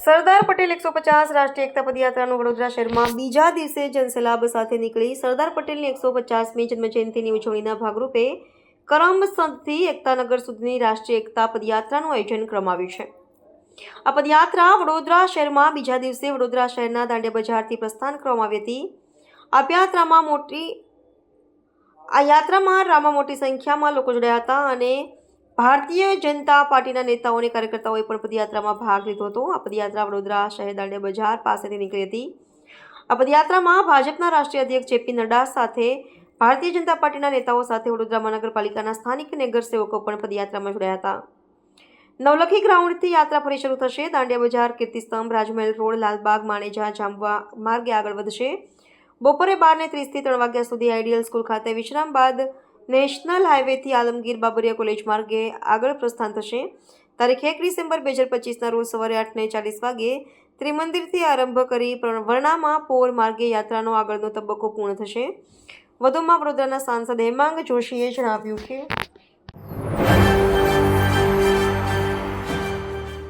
સરદાર પટેલ 150 રાષ્ટ્રીય એકતા પદયાત્રાનું વડોદરા શહેરમાં બીજા દિવસે જનસેલાબ સાથે નીકળી સરદાર પટેલની 150મી જન્મજયંતિની ઉજવણીના ભાગરૂપે કરમસદથી એકતાનગર સુધીની રાષ્ટ્રીય એકતા પદયાત્રાનું આયોજન કરવામાં આવ્યું છે। આ પદયાત્રા વડોદરા શહેરમાં બીજા દિવસે વડોદરા શહેરના દાંડિયા બજારથી પ્રસ્થાન કરવામાં આવી હતી। આ યાત્રામાં મોટી સંખ્યામાં લોકો જોડાયા હતા અને ભારતીય જનતા પાર્ટીના નેતાઓ અને કાર્યકર્તાઓએ પણ પદયાત્રામાં ભાગ લીધો હતો। આ પદયાત્રા વડોદરા શહેર દાંડિયા બજાર પાસેથી નીકળી હતી। આ પદયાત્રામાં ભાજપના રાષ્ટ્રીય અધ્યક્ષ જેપી નડ્ડા સાથે ભારતીય જનતા પાર્ટીના નેતાઓ સાથે વડોદરા મહાનગરપાલિકાના સ્થાનિક નગરસેવકો પણ પદયાત્રામાં જોડાયા હતા। નવલખી ગ્રાઉન્ડથી યાત્રા ફરી શરૂ થશે। દાંડિયા બજાર, કીર્તિસ્તંભ, રાજમહેલ રોડ, લાલબાગ, માણેજા, જામવા માર્ગે આગળ વધશે। બપોરે 12:30 થી 3 વાગ્યા સુધી આઈડિયલ સ્કૂલ ખાતે વિશ્રામ બાદ નેશનલ હાઈવેથી આલમગીર બાબરિયા કોલેજ માર્ગે આગળ પ્રસ્થાન થશે। તારીખ 1 ડિસેમ્બર 2025ના રોજ સવારે 8:40 વાગ્યે ત્રિમંદિરથી આરંભ કરી વર્ણામાં પોર માર્ગે યાત્રાનો આગળનો તબક્કો પૂર્ણ થશે। વધુમાં વડોદરાના સાંસદ હેમાંગ જોશીએ જણાવ્યું કે